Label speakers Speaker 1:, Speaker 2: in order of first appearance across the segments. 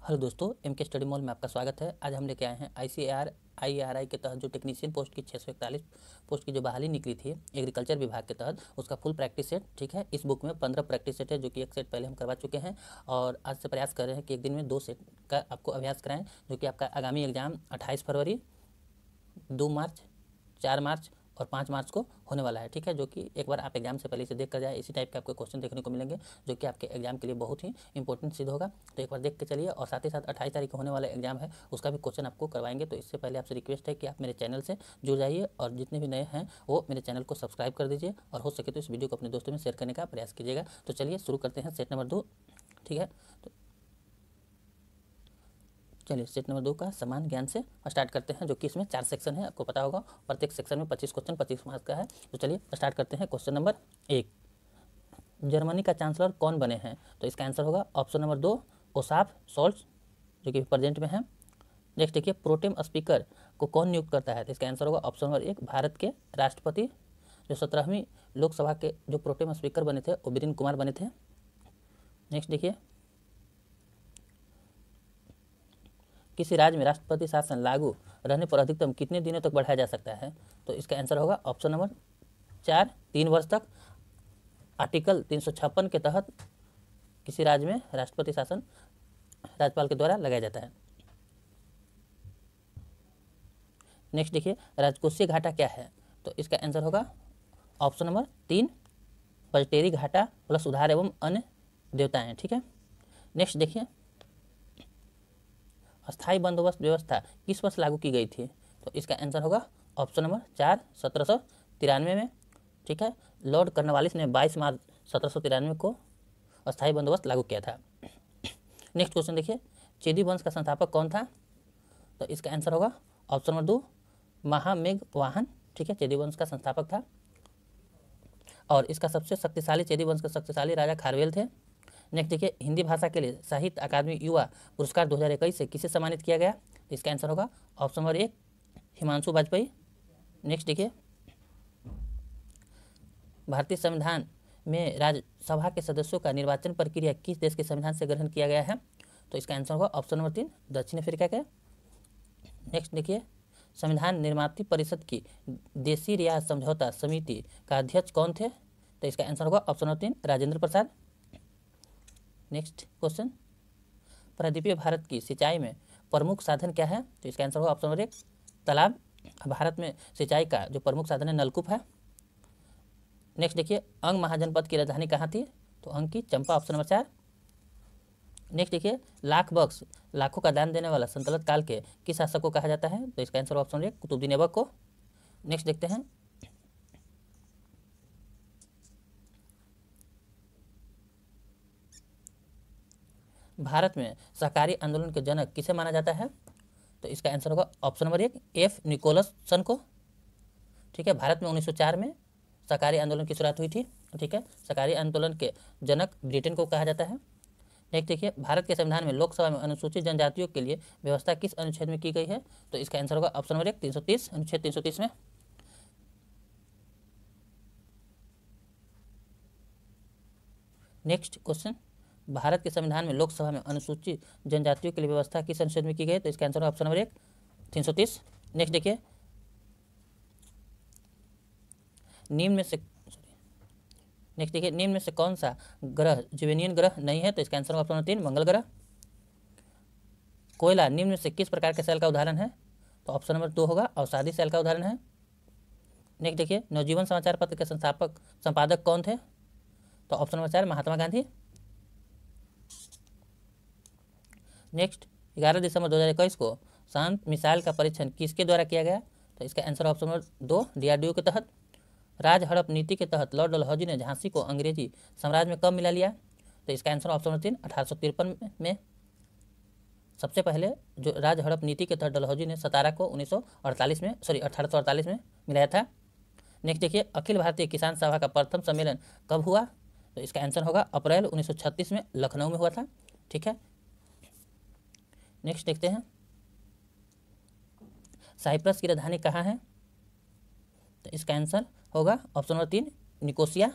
Speaker 1: Hello दोस्तों, M के study mall में आपका स्वागत है। आज हम लेके आए हैं ICAR के तहत जो टेक्नीशियन पोस्ट की 641 पोस्ट की जो बहाली निकली थी एग्रीकल्चर विभाग के तहत, उसका फुल प्रैक्टिस सेट। ठीक है, इस बुक में 15 प्रैक्टिस सेट है, जो कि एक सेट पहले हम करवा चुके हैं और आज से प्रयास कर रहे हैं कि एक दिन में 2 सेट का आपको अभ्यास कराएं, जो कि आपका आगामी एग्जाम 28 फरवरी, 2 मार्च, 4 मार्च और 5 मार्च को होने वाला है। ठीक है, जो कि एक बार आप एग्जाम से पहले इसे देख कर जाए, इसी टाइप के आपको क्वेश्चन देखने को मिलेंगे, जो कि आपके एग्जाम के लिए बहुत ही इंपॉर्टेंट सिद्ध होगा। तो एक बार देख के चलिए, और साथ ही साथ 28 तारीख को होने वाला एग्जाम है, उसका भी क्वेश्चन आपको करवाएंगे। तो इससे पहले आपसे रिक्वेस्ट है कि आप मेरे चैनल से जुड़ जाइए और जितने भी नए हैं वो मेरे चैनल को सब्सक्राइब कर दीजिए, और हो सके तो इस वीडियो को अपने दोस्तों में शेयर करने का प्रयास कीजिएगा। तो चलिए शुरू करते हैं सेट नंबर 2। ठीक है, तो चलिए सेट नंबर 2 का समान ज्ञान से स्टार्ट करते हैं, जो कि इसमें 4 सेक्शन है, आपको पता होगा। प्रत्येक सेक्शन में 25 क्वेश्चन 25 मार्क्स का है। तो चलिए स्टार्ट करते हैं। क्वेश्चन नंबर 1, जर्मनी का चांसलर कौन बने हैं? तो इसका आंसर होगा ऑप्शन नंबर 2, ओसाफ शोल्ट्ज, जो कि प्रेजेंट में है। नेक्स्ट देखिए, प्रोटेम स्पीकर को कौन नियुक्त करता है? तो इसका आंसर होगा ऑप्शन नंबर 1, भारत के राष्ट्रपति। जो 17वीं लोकसभा के जो प्रोटेम स्पीकर बने थे वो वीरेंद्र कुमार बने थे। नेक्स्ट देखिए, किसी राज्य में राष्ट्रपति शासन लागू रहने पर अधिकतम कितने दिनों तक बढ़ाया जा सकता है? तो इसका आंसर होगा ऑप्शन नंबर 4, 3 वर्ष तक। आर्टिकल 356 के तहत किसी राज्य में राष्ट्रपति शासन राज्यपाल के द्वारा लगाया जाता है। नेक्स्ट देखिए, राजकोषीय घाटा क्या है? तो इसका आंसर होगा ऑप्शन नंबर 3, बजटेरी घाटा प्लस उधार एवं अन्य देयताएं। ठीक है, नेक्स्ट देखिए, अस्थायी बंदोबस्त व्यवस्था किस वर्ष लागू की गई थी? तो इसका आंसर होगा ऑप्शन नंबर 4, 1793 में। ठीक है, लॉर्ड कर्नवालिस ने 22 मार्च 1793 को अस्थायी बंदोबस्त लागू किया था। नेक्स्ट क्वेश्चन देखिए, चेदी वंश का संस्थापक कौन था? तो इसका आंसर होगा ऑप्शन नंबर 2, महामेघवाहन। ठीक है, चेदी वंश का संस्थापक था, और इसका सबसे शक्तिशाली चेदी वंश के शक्तिशाली राजा खारवेल थे। नेक्स्ट देखिए, हिंदी भाषा के लिए साहित्य अकादमी युवा पुरस्कार 2021 से किसे सम्मानित किया गया? तो इसका आंसर होगा option number 1, Himanshu Vajpayee. Next देखिए, भारतीय संविधान में राज्यसभा के सदस्यों का निर्वाचन प्रक्रिया किस देश के संविधान से ग्रहण किया गया है? तो इसका आंसर होगा ऑप्शन नंबर 3, दक्षिण अफ्रीका के। नेक्स्ट देखिए, संविधान निर्माती परिषद की देशी रियासत समझौता समिति का अध्यक्ष कौन थे? तो इसका आंसर होगा option number 3, Rajendra Prasad. Next question, प्रायद्वीपीय भारत की सिंचाई में प्रमुख साधन क्या है? तो इसका आंसर होगा ऑप्शन नंबर 1, तालाब। भारत में सिंचाई का जो प्रमुख साधन है नलकूप है। नेक्स्ट देखिए, अंग महाजनपद की राजधानी कहाँ थी? तो अंग की चंपा, ऑप्शन नंबर 4। नेक्स्ट देखिए, लाख बख्श, लाखों का दान देने वाला सल्तनत काल के किस शासक को कहा जाता है? तो इसका answer option number 1, Qutubuddin Aibak को। नेक्स्ट देखते हैं, भारत में सहकारी आंदोलन के जनक किसे माना जाता है? तो इसका आंसर होगा ऑप्शन नंबर 1, F. निकोलसन को। ठीक है, भारत में 1904 में सहकारी आंदोलन की शुरुआत हुई थी। ठीक है, सहकारी आंदोलन के जनक ब्रिटेन को कहा जाता है। नेक्स्ट देखिए, भारत के संविधान में लोकसभा में अनुसूचित जनजातियों के लिए व्यवस्था किस अनुच्छेद में की गई है? तो इसका आंसर होगा ऑप्शन नंबर 1, 330, अनुच्छेद 330 में। नेक्स्ट क्वेश्चन, भारत के संविधान में लोकसभा में अनुसूचित जनजातियों के लिए व्यवस्था किस अनुच्छेद में की गई है? तो इसका आंसर होगा ऑप्शन नंबर 1, 330। नेक्स्ट देखिए, निम्न में से कौन सा ग्रह जीवनीय ग्रह नहीं है? तो इसका आंसर होगा ऑप्शन नंबर 3, मंगल ग्रह। कोयला निम्न में से किस प्रकार के सेल का उदाहरण है? तो ऑप्शन नंबर 2 होगा अवसादी सेल का उदाहरण है। नेक्स्ट देखिए, नवजीवन समाचार पत्र के संपादक कौन थे? तो option number 4, Mahatma Gandhi. Next, 11 दिसंबर 2021 को शांत मिसाइल का परीक्षण किसके द्वारा किया गया? तो इसका आंसर ऑप्शन नंबर 2, DRDO के तहत। राज हड़प नीति के तहत लॉर्ड डलहौजी ने झांसी को अंग्रेजी साम्राज्य में कब मिला लिया? तो इसका आंसर ऑप्शन नंबर 3, 1853 में। सबसे पहले जो राज हड़प नीति के तहत डलहौजी ने सतारा को 1848 में मिलाया था। नेक्स्ट देखिए, अखिल भारतीय किसान सभा का प्रथम सम्मेलन कब हुआ? तो इसका आंसर होगा अप्रैल 1936 में लखनऊ में हुआ था। ठीक है, नेक्स्ट देखते हैं, साइप्रस की राजधानी कहाँ है? तो इसका आंसर होगा ऑप्शन नंबर 3, निकोसिया।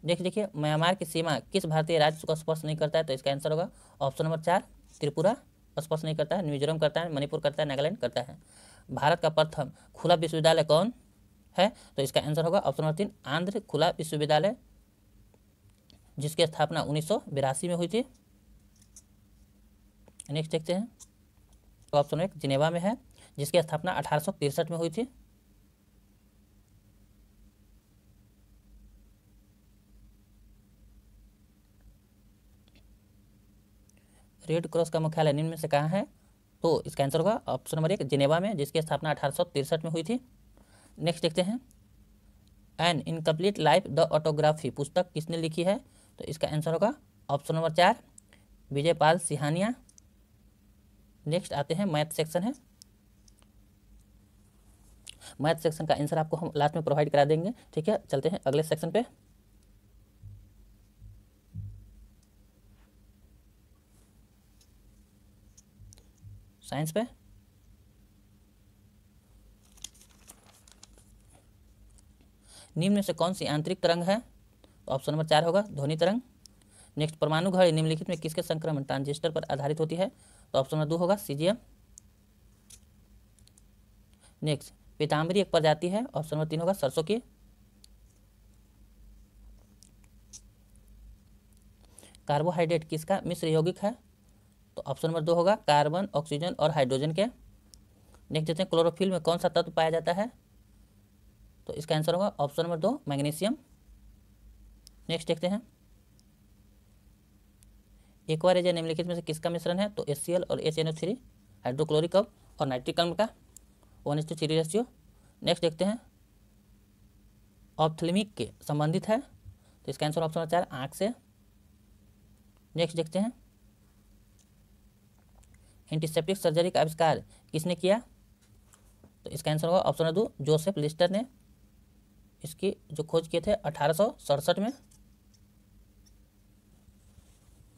Speaker 1: नेक्स्ट देखिए, म्यांमार की सीमा किस भारतीय राज्य को स्पर्श नहीं करता है? तो इसका आंसर होगा ऑप्शन नंबर 4, त्रिपुरा स्पर्श नहीं करता है, मिजोरम करता है, मणिपुर करता है, नागालैंड करता है। भारत का प्रथम खुला विश्वविद्यालय कौन है? तो इसका आंसर होगा ऑप्शन नंबर 3 आंध्र खुला विश्वविद्यालय, जिसकी स्थापना 1982 में हुई थी। नेक्स्ट देखते हैं, तो ऑप्शन 1 जिनेवा में है, जिसकी स्थापना 1863 में हुई थी। रेड क्रॉस का मुख्यालय निम्न में से कहाँ है? तो इसका आंसर होगा ऑप्शन नंबर 1 जिनेवा में, जिसकी स्थापना 1863 में हुई थी। नेक्स्ट देखते हैं, N incomplete life the autography पुस्तक किसने लिखी है? तो इसका आंसर होगा ऑप्शन नंबर 4 विजयपाल सिहानिया। नेक्स्ट आते हैं, मैथ सेक्शन है। मैथ सेक्शन का आंसर आपको हम लास्ट में प्रोवाइड करा देंगे, ठीक है। चलते हैं अगले सेक्शन पे। साइंस पे निम्न में से कौन सी आंतरिक तरंग है? तो ऑप्शन नंबर 4 होगा ध्वनि तरंग। नेक्स्ट, परमाणु घड़ी निम्नलिखित में किसके संक्रमण ट्रांजिस्टर पर आधारित होती है? तो ऑप्शन नंबर 2 होगा सीजियम। नेक्स्ट, पीताम्बरी एक प्रजाति है, ऑप्शन नंबर 3 होगा सरसों की। कार्बोहाइड्रेट किसका मिश्र यौगिक है? तो ऑप्शन नंबर 2 होगा कार्बन, ऑक्सीजन और हाइड्रोजन के। नेक्स्ट देखते हैं, क्लोरोफिल में कौन सा तत्व पाया जाता है? तो इसका आंसर होगा ऑप्शन नंबर 2 मैग्नीशियम। नेक्स्ट देखते हैं, एक्वा रेजन निम्नलिखित में से किसका मिश्रण है? तो HCl और HNO3 हाइड्रोक्लोरिक और नाइट्रिक अम्ल का 1:3 रेशियो। नेक्स्ट देखते हैं, ऑप्थेल्मिक के संबंधित है, तो इसका आंसर ऑप्शन नंबर 4 आँख से। नेक्स्ट देखते हैं, एंटीसेप्टिक सर्जरी का आविष्कार किसने किया? तो इसका आंसर होगा ऑप्शन नंबर 2 जोसेफ लिस्टर ने। इसकी जो खोज किए थे 1867 में।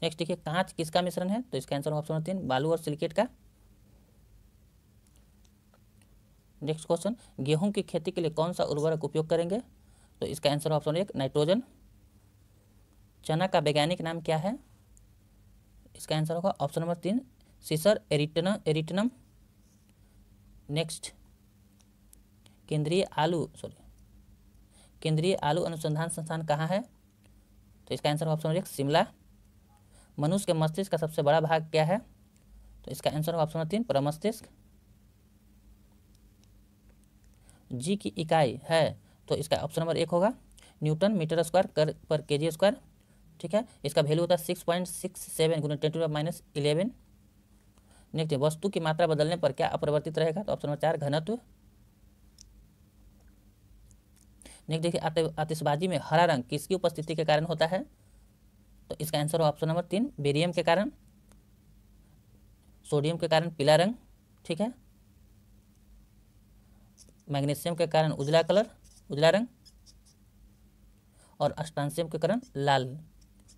Speaker 1: नेक्स्ट देखिए, कांच किसका मिश्रण है? तो इसका आंसर होगा ऑप्शन नंबर 3 बालू और सिलिकेट का। नेक्स्ट क्वेश्चन, गेहूं की खेती के लिए कौन सा उर्वरक उपयोग करेंगे? तो इसका आंसर ऑप्शन 1 नाइट्रोजन। चना का वैज्ञानिक नाम क्या है? इसका आंसर होगा ऑप्शन नंबर 3 सीसर एरिटनम। नेक्स्ट, केंद्रीय आलू अनुसंधान संस्थान कहाँ है? तो इसका आंसर ऑप्शन नंबर 1 शिमला। मनुष्य के मस्तिष्क का सबसे बड़ा भाग क्या है? तो इसका आंसर होगा ऑप्शन नंबर 3 प्रमस्तिष्क। जी की इकाई है, तो इसका ऑप्शन नंबर 1 होगा न्यूटन मीटर स्क्वायर पर केजी स्क्वायर, ठीक है। इसका वैल्यू होता है 6.67 × 10⁻11। नेक्स्ट, वस्तु की मात्रा बदलने पर क्या अपरिवर्तित रहेगा? तो ऑप्शन नंबर 4 घनत्व। नेक्स्ट देखिए, आतिशबाजी में हरा रंग किसकी उपस्थिति के कारण होता है? तो इसका आंसर हो ऑप्शन नंबर 3 बेरियम के कारण। सोडियम के कारण पीला रंग, ठीक है। मैग्नीशियम के कारण उजला रंग, और अस्टांशियम के कारण लाल,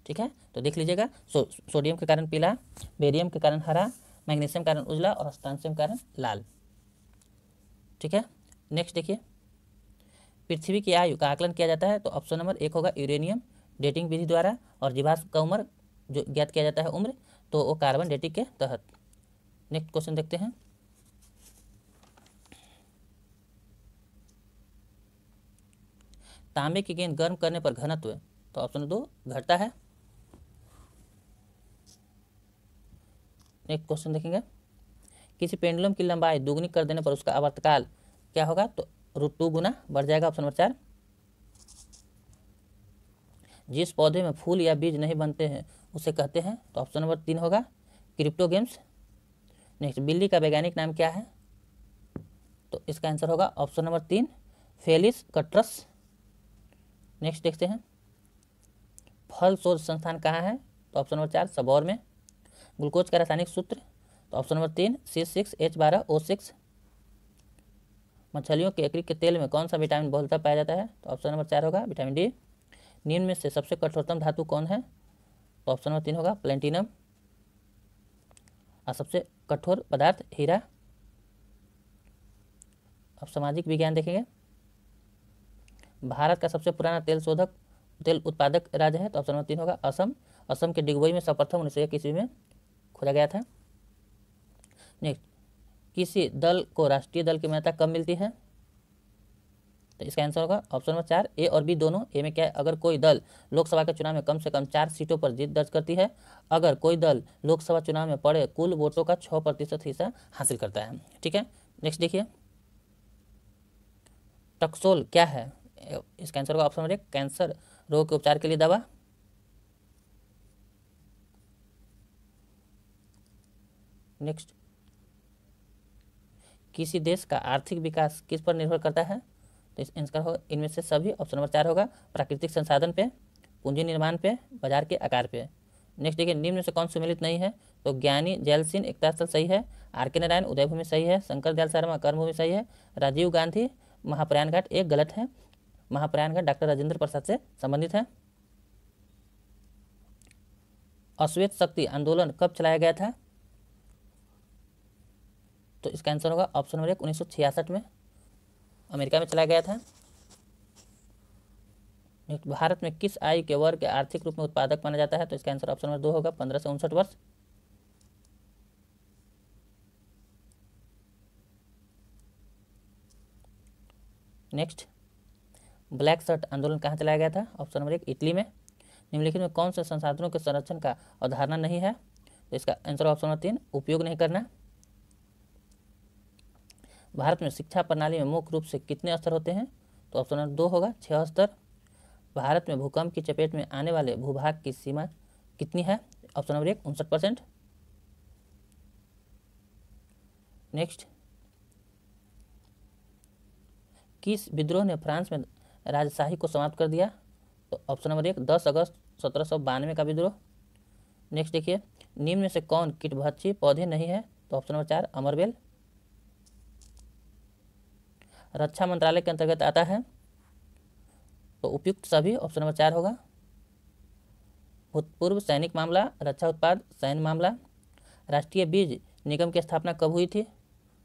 Speaker 1: ठीक है। तो देख लीजिएगा, सोडियम के कारण पीला, बेरियम के कारण हरा, मैग्नीशियम के कारण उजला और अस्टांशियम के कारण लाल, ठीक है। नेक्स्ट देखिए, पृथ्वी की आयु का आकलन किया जाता है, तो ऑप्शन नंबर 1 होगा यूरेनियम डेटिंग विधि द्वारा, और जीवाश्म का उम्र जो ज्ञात किया जाता है उम्र, तो वो कार्बन डेटिंग के तहत। नेक्स्ट क्वेश्चन देखते हैं, तांबे की गेंद गर्म करने पर घनत्व, तो ऑप्शन 2 घटता है। नेक्स्ट क्वेश्चन देखेंगे, किसी पेंडुलम की लंबाई दोगुनी कर देने पर उसका आवर्तकाल क्या होगा? तो √2 गुना बढ़ जाएगा, ऑप्शन नंबर 4। जिस पौधे में फूल या बीज नहीं बनते हैं उसे कहते हैं, तो ऑप्शन नंबर 3 होगा क्रिप्टोगेम्स। नेक्स्ट, बिल्ली का वैज्ञानिक नाम क्या है? तो इसका आंसर होगा ऑप्शन नंबर 3 फेलिस कट्रस। नेक्स्ट देखते हैं, फल शोध संस्थान कहाँ है? तो ऑप्शन नंबर 4 सबौर में। ग्लूकोज का रासायनिक सूत्र, तो ऑप्शन नंबर 3 C6H12O6। मछलियों के यकृत के तेल में कौन सा विटामिन बहुलता पाया जाता है? तो ऑप्शन नंबर 4 होगा विटामिन डी। निम्न में से सबसे कठोरतम धातु कौन है? तो ऑप्शन नंबर 3 होगा प्लेटिनम। और सबसे कठोर पदार्थ हीरा। अब सामाजिक विज्ञान देखेंगे, भारत का सबसे पुराना तेल उत्पादक राज्य है, तो ऑप्शन नंबर 3 होगा असम। असम के डिगबोई में सर्वप्रथम 1901 ईस्वी में खोजा गया था। नेक्स्ट, किसी दल को राष्ट्रीय दल की मान्यता कब मिलती है? तो इसका आंसर होगा ऑप्शन नंबर 4, ए और बी दोनों। ए में क्या है, अगर कोई दल लोकसभा के चुनाव में कम से कम 4 सीटों पर जीत दर्ज करती है, अगर कोई दल लोकसभा चुनाव में पड़े कुल वोटों का 6% हिस्सा हासिल करता है। ठीक है, नेक्स्ट देखिए, टक्सोल क्या है? इसका आंसर होगा ऑप्शन नंबर 1, कैंसर रोग के उपचार के लिए दवा। नेक्स्ट, किसी देश का आर्थिक विकास किस पर निर्भर करता है? तो इस आंसर होगा इनमें से सभी। ऑप्शन नंबर 4 होगा प्राकृतिक संसाधन पे, पूंजी निर्माण पे, बाजार के आकार पे। नेक्स्ट देखिए, निम्न में से कौन सम्मिलित नहीं है? तो ज्ञानी जैल सिंह एकता स्थल सही है, आर के नारायण उदयभूमि सही है, शंकर दयाल शर्मा कर्मभूमि सही है, राजीव गांधी महाप्रयाण घाट एक गलत है, महाप्रयाण घाट डॉक्टर राजेंद्र प्रसाद से संबंधित है। अश्वेत शक्ति आंदोलन कब चलाया गया था? तो इसका आंसर होगा ऑप्शन नंबर 1, 1966 में अमेरिका में चलाया गया था। भारत में किस आयु के वर्ग के आर्थिक रूप में उत्पादक माना जाता है? तो इसका आंसर ऑप्शन नंबर 2 होगा 15 से 59 वर्ष। नेक्स्ट, ब्लैक शर्ट आंदोलन कहाँ चलाया गया था? ऑप्शन नंबर 1, इटली में। निम्नलिखित में कौन से संसाधनों के संरक्षण का अवधारणा नहीं है? तो इसका आंसर ऑप्शन नंबर 3, उपयोग नहीं करना। भारत में शिक्षा प्रणाली में मुख्य रूप से कितने स्तर होते हैं? तो ऑप्शन नंबर 2 होगा 6 स्तर। भारत में भूकंप की चपेट में आने वाले भूभाग की सीमा कितनी है? Option number 1, 59%। नेक्स्ट, किस विद्रोह ने फ्रांस में राजशाही को समाप्त कर दिया? तो ऑप्शन नंबर 1, 10 अगस्त 1792 का विद्रोह। नेक्स्ट देखिए, निम्न में से कौन कीटभक्षी पौधे नहीं है? तो ऑप्शन नंबर 4, अमरबेल। रक्षा मंत्रालय के अंतर्गत आता है? तो उपयुक्त सभी। ऑप्शन नंबर 4 होगा। भूतपूर्व सैनिक मामला, रक्षा उत्पाद, सैन्य मामला। राष्ट्रीय बीज निगम की स्थापना कब हुई थी?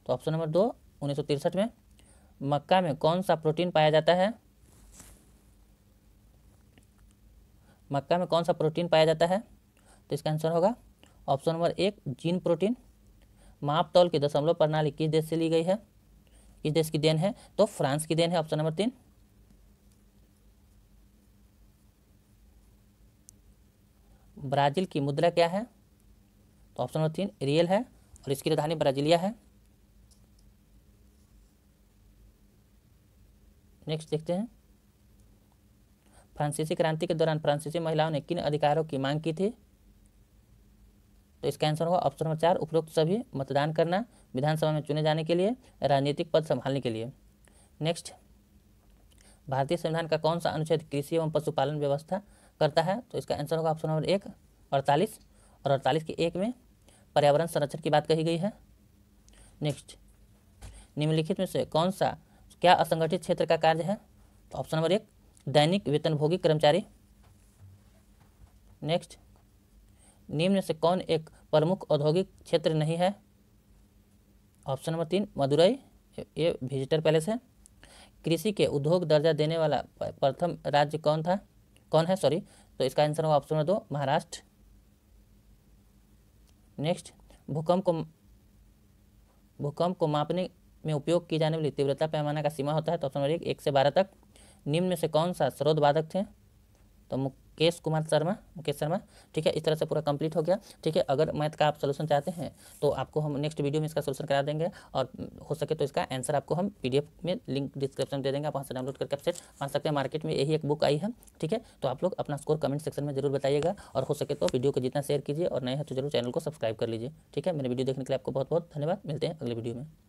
Speaker 1: तो ऑप्शन नंबर 2, 1963 में। मक्का में कौन सा प्रोटीन पाया जाता है? मक्का में कौन सा प्रोटीन पाया जाता है? तो इसका आंसर होगा ऑप्शन नंबर 1, जीन प्रोटीन। माप तौल की दशमलव प्रणाली किस देश से ली गई है? किस देश की देन है? तो फ्रांस की देन है। Option number 3। ब्राजील की मुद्रा क्या है? तो ऑप्शन नंबर 3, रियल है और इसकी राजधानी ब्राजीलिया है। नेक्स्ट देखते हैं, फ्रांसीसी क्रांति के दौरान फ्रांसीसी महिलाओं ने किन अधिकारों की मांग की थी? तो इसका आंसर होगा ऑप्शन नंबर 4, उपरोक्त सभी। मतदान करना, विधानसभा में चुने जाने के लिए, राजनीतिक पद संभालने के लिए। नेक्स्ट, भारतीय संविधान का कौन सा अनुच्छेद कृषि एवं पशुपालन व्यवस्था करता है? तो इसका आंसर होगा ऑप्शन नंबर 1, 48। और 48 के 1 में पर्यावरण संरक्षण की बात कही गई है। नेक्स्ट, निम्नलिखित में से कौन सा क्या असंगठित क्षेत्र का कार्य है? तो ऑप्शन नंबर 1, दैनिक वेतनभोगी कर्मचारी। नेक्स्ट, निम्न में से कौन एक प्रमुख औद्योगिक क्षेत्र नहीं है? ऑप्शन नंबर 3, मदुरई, ये विजिटर पैलेस है। कृषि के उद्योग दर्जा देने वाला प्रथम राज्य कौन है? तो इसका आंसर होगा ऑप्शन नंबर 2, महाराष्ट्र। नेक्स्ट, भूकंप को मापने में उपयोग की जाने वाली तीव्रता पैमाना का सीमा होता है? तो ऑप्शन नंबर 1 से 12 तक। निम्न में से कौन सा सरोद वादक थे? तो मुकेश शर्मा। ठीक है, इस तरह से पूरा कंप्लीट हो गया। ठीक है, अगर मैथ का आप सोल्यूशन चाहते हैं तो आपको हम नेक्स्ट वीडियो में इसका सोल्यूशन करा देंगे, और हो सके तो इसका आंसर आपको हम PDF में लिंक डिस्क्रिप्शन दे देंगे, आप वहाँ से डाउनलोड करके अपसेट पा सकते हैं। मार्केट में यही एक बुक आई है। ठीक है, तो आप लोग अपना स्कोर कमेंट सेक्शन में जरूर बताइएगा, और हो सके तो वीडियो को जितना शेयर कीजिए, और नए हैं तो जरूर चैनल को सब्सक्राइब कर लीजिए। ठीक है, मेरे वीडियो देखने के लिए आपको बहुत बहुत धन्यवाद। मिलते हैं अगले वीडियो में।